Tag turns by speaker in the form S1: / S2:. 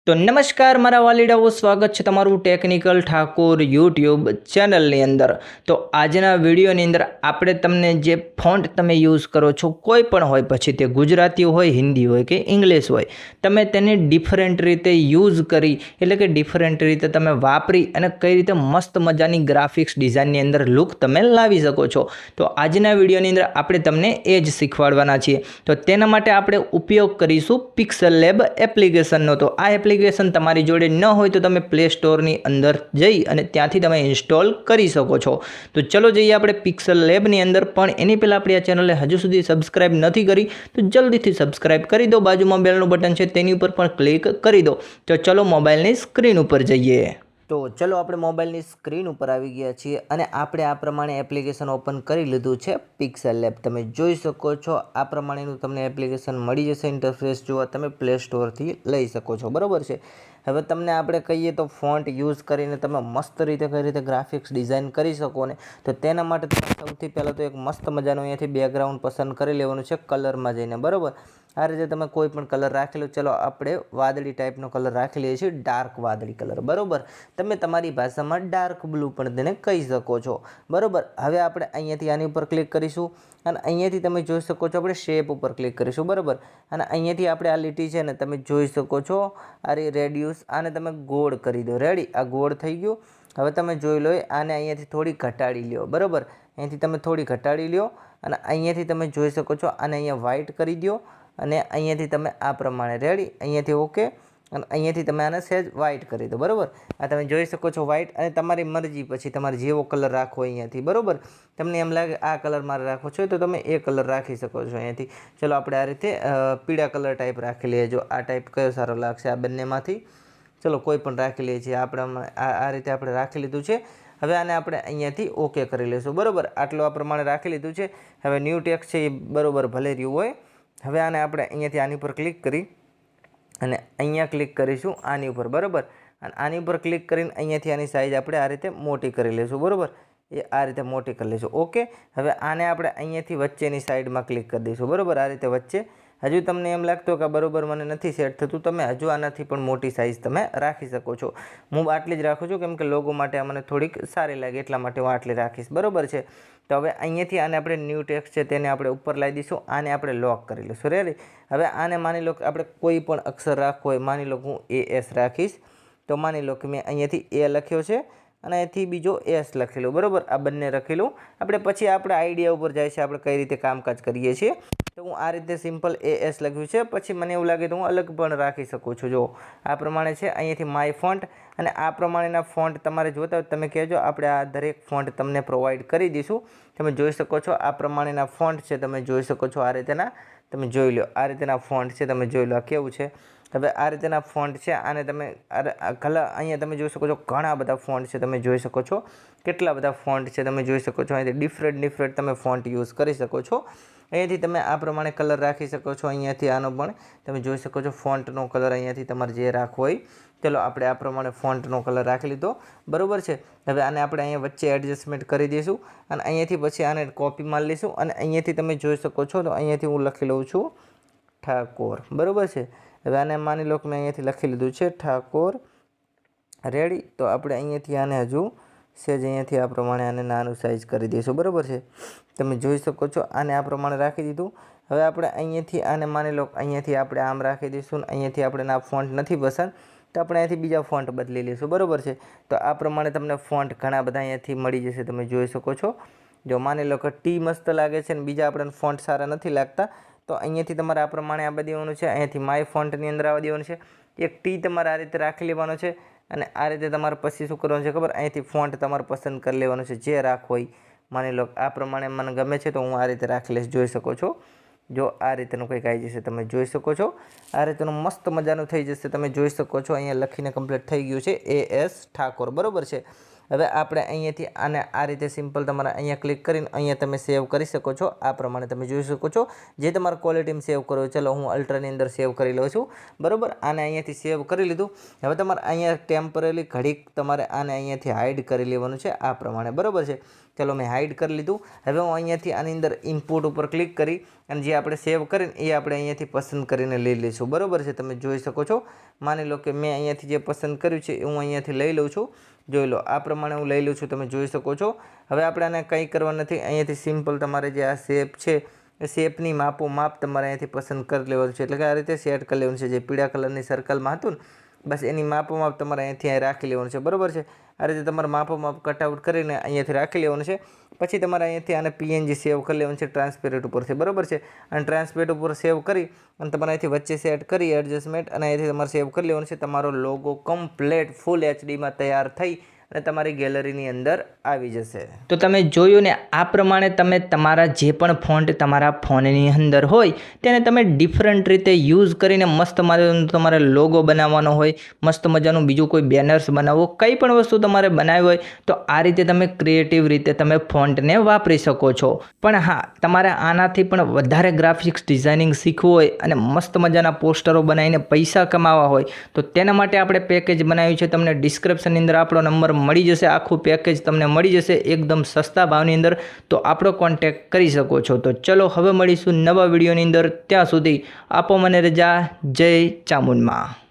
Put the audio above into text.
S1: તો નમસ્કાર મારા વાલીડાઓ, સ્વાગત છે તમારું ટેકનિકલ ઠાકોર યુટ્યુબ ચેનલની અંદર। તો આજના વિડીયોની અંદર આપણે તમને જે ફોન્ટ તમે યુઝ કરો છો, કોઈ પણ હોય, પછી તે ગુજરાતી હોય, હિન્દી હોય કે ઇંગ્લિશ હોય, તમે તેને ડિફરન્ટ રીતે યુઝ કરી, એટલે કે ડિફરન્ટ રીતે તમે વાપરી અને કઈ રીતે મસ્ત મજાની ગ્રાફિક્સ ડિઝાઇનની અંદર લુક તમે લાવી શકો છો। તો આજના વિડીયોની અંદર આપણે તમને એ જ શીખવાડવાના છીએ। તો તેના માટે આપણે ઉપયોગ કરીશું પિક્સલ લેબ એપ્લિકેશનનો। તો આ એપ્લિકેશન તમારી જોડે ન હોય તો તમે પ્લે સ્ટોરની અંદર જઈ અને ત્યાંથી તમે ઇન્સ્ટોલ કરી શકો છો। તો ચલો જઈએ આપણે પિક્સલ લેબની અંદર। પણ એની પહેલાં આપણી આ ચેનલને હજુ સુધી સબસ્ક્રાઇબ નથી કરી તો જલ્દીથી સબસ્ક્રાઇબ કરી દો। બાજુમાં બેલનું બટન છે તેની ઉપર પણ ક્લિક કરી દો। તો ચલો મોબાઈલની સ્ક્રીન ઉપર જઈએ। તો ચલો આપણે મોબાઈલની સ્ક્રીન ઉપર આવી ગયા છીએ અને આપણે આ પ્રમાણે એપ્લિકેશન ઓપન કરી લીધું છે પિક્સલ લેબ। તમે જોઈ શકો છો આ પ્રમાણેનું તમને એપ્લિકેશન મળી જશે। ઇન્ટરફેસ જોવા તમે પ્લે સ્ટોરથી લઈ શકો છો, બરાબર છે। હવે તમને આપણે કહીએ તો ફોન્ટ યુઝ કરીને તમે મસ્ત રીતે કઈ રીતે ગ્રાફિક્સ ડિઝાઇન કરી શકો ને, તો તેના માટે તમે સૌથી પહેલાં તો એક મસ્ત મજાનું અહીંયાથી બેકગ્રાઉન્ડ પસંદ કરી લેવાનું છે કલરમાં જઈને, બરાબર। આ રીતે તમે કોઈ પણ કલર રાખી લો। ચલો આપણે વાદળી ટાઈપનો કલર રાખી લઈએ છીએ, ડાર્ક વાદળી કલર, બરાબર। તમે તમારી ભાષામાં ડાર્ક બ્લુ પણ તેને કહી શકો છો, બરાબર। હવે આપણે અહીંયાથી આની ઉપર ક્લિક કરીશું અને અહીંયાથી તમે જોઈ શકો છો આપણે શેપ ઉપર ક્લિક કરીશું, બરાબર। અને અહીંયાથી આપણે આ લીટી છે ને તમે જોઈ શકો છો, આ રેડિયસ, આને તમે ગોળ કરી દો। રેડી, આ ગોળ થઈ ગયું। હવે તમે જોઈ લો, આને અહીંયાથી થોડી ઘટાડી લ્યો, બરાબર। અહીંયાથી તમે થોડી ઘટાડી લ્યો અને અહીંયાથી તમે જોઈ શકો છો આને અહીંયા વ્હાઇટ કરી દો અને અહીંયાથી તમે આ પ્રમાણે, રેડી, અહીંયાથી ઓકે, અને અહીંયાથી તમે આને સહેજ વ્હાઇટ કરી દો, બરાબર। આ તમે જોઈ શકો છો વ્હાઇટ, અને તમારી મરજી પછી તમારે જેવો કલર રાખવો અહીંયાથી, બરાબર। તમને એમ લાગે આ કલર મારે રાખવો છે તો તમે એ કલર રાખી શકો છો અહીંયાથી। ચલો આપણે આ રીતે પીળા કલર ટાઈપ રાખી લઈએ। જો આ ટાઈપ કયો સારો લાગશે આ બંનેમાંથી? ચલો કોઈ પણ રાખી લઈએ છીએ આપણે। આ રીતે આપણે રાખી લીધું છે। હવે આને આપણે અહીંયાથી ઓકે કરી લઈશું, બરાબર। આટલું આ પ્રમાણે રાખી લીધું છે। હવે ન્યૂ ટેક્સ્ટ છે એ બરાબર ભલે રહ્યું હોય। હવે આને આપણે અહીંયાથી આની ઉપર ક્લિક કરી અને અહીંયા ક્લિક કરીશું આની ઉપર, બરાબર। અને આની ઉપર ક્લિક કરીને અહીંયાથી આની સાઈઝ આપણે આ રીતે મોટી કરી લઈશું, બરાબર। એ આ રીતે મોટી કરી લઈશું, ઓકે। હવે આને આપણે અહીંયાથી વચ્ચેની સાઈડમાં ક્લિક કરી દઈશું, બરાબર, આ રીતે વચ્ચે। હજુ તમને એમ લાગતું કે બરાબર મને નથી સેટ થતું, તમે હજુ આનાથી પણ મોટી સાઈઝ તમે રાખી શકો છો। હું આટલી જ રાખું છું કેમ કે લોગો માટે આ મને થોડીક સારી લાગે એટલા માટે હું આટલી રાખીશ, બરાબર છે। તો હવે અહીંયાથી આને આપણે ન્યૂ ટેક્સ્ટ છે તેને આપણે ઉપર લાવી દઈશું। આને આપણે લોક કરી લઈશું, રેડી। હવે આને માની લો કે આપણે કોઈ પણ અક્ષર રાખવો હોય, માની લો હું AS રાખીશ, તો માની લો કે મેં અહીંયાથી એ લખ્યો છે અને અહીંથી બીજો S લખેલો, બરાબર। આ બંને લખેલું આપણે પછી આપણે આઈડિયા ઉપર જાય છે આપણે કઈ રીતે કામકાજ કરીએ છીએ। તો હું આ રીતે સિમ્પલ AS લખ્યું છે, પછી મને એવું લાગે તો હું અલગ પણ રાખી શકું છું। જો આ પ્રમાણે છે અહીંયાથી માય ફોન્ટ, અને આ પ્રમાણેના ફોન્ટ તમારે જોતા હોય તમે કહેજો, આપણે આ દરેક ફોન્ટ તમને પ્રોવાઈડ કરી દઈશું। તમે જોઈ શકો છો આ પ્રમાણેના ફોન્ટ છે, તમે જોઈ શકો છો આ રીતેના, તમે જોઈ લો આ રીતેના ફોન્ટ છે, તમે જોઈ લો આ કેવું છે। હવે આ રીતેના ફોન્ટ છે, આને તમે અહીંયા તમે જોઈ શકો છો ઘણા બધા ફોન્ટ છે, તમે જોઈ શકો છો કેટલા બધા ફોન્ટ છે, તમે જોઈ શકો છો। અહીંથી ડિફરન્ટ તમે ફોન્ટ યુઝ કરી શકો છો। અહીંયાથી તમે આ પ્રમાણે કલર રાખી શકો છો। અહીંયાથી આનો પણ તમે જોઈ શકો છો ફોન્ટનો કલર અહીંયાથી તમારે જે રાખવો હોય। ચલો આપણે આ પ્રમાણે ફોન્ટનો કલર રાખી લીધો, બરાબર છે। હવે આને આપણે અહીંયા વચ્ચે એડજસ્ટમેન્ટ કરી દઈશું અને અહીંયાથી પછી આને કોપી મારી લઈશું અને અહીંયાથી તમે જોઈ શકો છો તો અહીંયાથી હું લખી લઉં છું ઠાકોર, બરાબર છે। હવે આને માની લો કે મેં અહીંયાથી લખી લીધું છે ઠાકોર, રેડી। તો આપણે અહીંયાથી આને હજુ સહેજ અહીંયાથી આ પ્રમાણે આને નાનું સાઇઝ કરી દઈશું, બરાબર છે। તમે જોઈ શકો છો આને આ પ્રમાણે રાખી દીધું। હવે આપણે અહીંયાથી આને માની લો અહીંયાથી આપણે આમ રાખી દઈશું ને અહીંયાથી આપણે આ ફોન્ટ નથી પસંદ તો આપણે અહીંયાથી બીજા ફોન્ટ બદલી લઈશું, બરાબર છે। તો આ પ્રમાણે તમને ફોન્ટ ઘણા બધા અહીંયાથી મળી જશે, તમે જોઈ શકો છો। જો માની લો કે ટી મસ્ત લાગે છે ને બીજા આપણને ફોન્ટ સારા નથી લાગતા તો અહીંયાથી તમારે આ પ્રમાણે આવવા દેવાનું છે। અહીંયાથી માય ફોન્ટની અંદર આવવા દેવાનું છે। એક ટી તમારે આ રીતે રાખી લેવાનો છે અને આ રીતે તમારે પછી શું કરવાનું છે ખબર? અહીંયાથી ફોન્ટ તમારે પસંદ કરી લેવાનું છે જે રાખવો હોય। માની લો આ પ્રમાણે મને ગમે છે તો હું આ રીતે રાખી લઈશ, જોઈ શકો છો। જો આ રીતનું કંઈક આવી જશે, તમે જોઈ શકો છો આ રીતનું મસ્ત મજાનું થઈ જશે, તમે જોઈ શકો છો। અહીંયા લખીને કમ્પ્લીટ થઈ ગયું છે AS ઠાકોર, બરાબર છે। હવે આપણે અહીંયાથી આને આ રીતે સિમ્પલ તમારે અહીંયા ક્લિક કરીને અહીંયા તમે સેવ કરી શકો છો। આ પ્રમાણે તમે જોઈ શકો છો જે તમારે ક્વોલિટીમાં સેવ કરો। ચલો હું અલ્ટ્રાની અંદર સેવ કરી લઉં છું, બરાબર। આને અહીંયાથી સેવ કરી લીધું। હવે તમારે અહીંયા ટેમ્પરરી ઘડીક તમારે આને અહીંયાથી હાઇડ કરી લેવાનું છે આ પ્રમાણે, બરાબર છે। ચલો મેં હાઈડ કરી લીધું। હવે હું અહીંયાથી આની અંદર ઇમ્પોર્ટ ઉપર ક્લિક કરી અને જે આપણે સેવ કરીને એ આપણે અહીંયાથી પસંદ કરીને લઈ લઈશું, બરાબર છે। તમે જોઈ શકો છો, માની લો કે મેં અહીંયાથી જે પસંદ કર્યું છે એ હું અહીંયાથી લઈ લઉં છું। જોઈ લો, આ પ્રમાણે હું લઈ લઉં છું, તમે જોઈ શકો છો। હવે આપણે આને કંઈ કરવા નથી, અહીંયાથી સિમ્પલ તમારે જે આ શેપ છે એ શેપની માપ તમારે અહીંયાથી પસંદ કરી લેવાનું છે, એટલે કે આ રીતે સેટ કરી લેવાનું છે। જે પીળા કલરની સર્કલમાં હતું ને બસ એની માપ તમારે અહીંયાથી રાખી લેવાનું છે, બરાબર છે। આ રીતે તમારે માપ કટઆઉટ કરીને અહીંયાથી રાખી લેવાનું છે। પછી તમારે અહીંયાથી આને PNG સેવ કરી લેવાનું છે ટ્રાન્સપેરેન્ટ ઉપરથી, બરાબર છે। અને ટ્રાન્સપેરેન્ટ ઉપર સેવ કરી અને તમારે અહીંથી વચ્ચે સેટ કરી એડજસ્ટમેન્ટ અને અહીંયાથી તમારે સેવ કરી લેવાનું છે। તમારો લોગો કમ્પ્લીટ ફૂલ HDમાં તૈયાર થઈ અને તમારી ગેલેરીની અંદર આવી જશે। તો તમે જોયું ને, આ પ્રમાણે તમે તમારા જે પણ ફોન્ટ તમારા ફોનની અંદર હોય તેને તમે ડિફરન્ટ રીતે યુઝ કરીને મસ્ત મજાનું તમારે લોગો બનાવવાનો હોય, મસ્ત મજાનું બીજું કોઈ બેનર્સ બનાવવો, કંઈ પણ વસ્તુ તમારે બનાવી હોય તો આ રીતે તમે ક્રિએટિવ રીતે તમે ફોન્ટને વાપરી શકો છો। પણ હા, તમારે આનાથી પણ વધારે ગ્રાફિક્સ ડિઝાઇનિંગ શીખવું હોય અને મસ્ત મજાના પોસ્ટરો બનાવીને પૈસા કમાવા હોય તો તેના માટે આપણે પેકેજ બનાવ્યું છે। તમને ડિસ્ક્રિપ્શનની અંદર આપણો નંબર મળી જશે, આખું પેકેજ તમને મળી જશે એકદમ સસ્તા ભાવની અંદર, તો આપણો કોન્ટેક્ટ કરી શકો છો। તો ચલો હવે મળીશું નવા વિડીયોની અંદર, ત્યાં સુધી આપો મને રજા। જય ચામુંડમાં।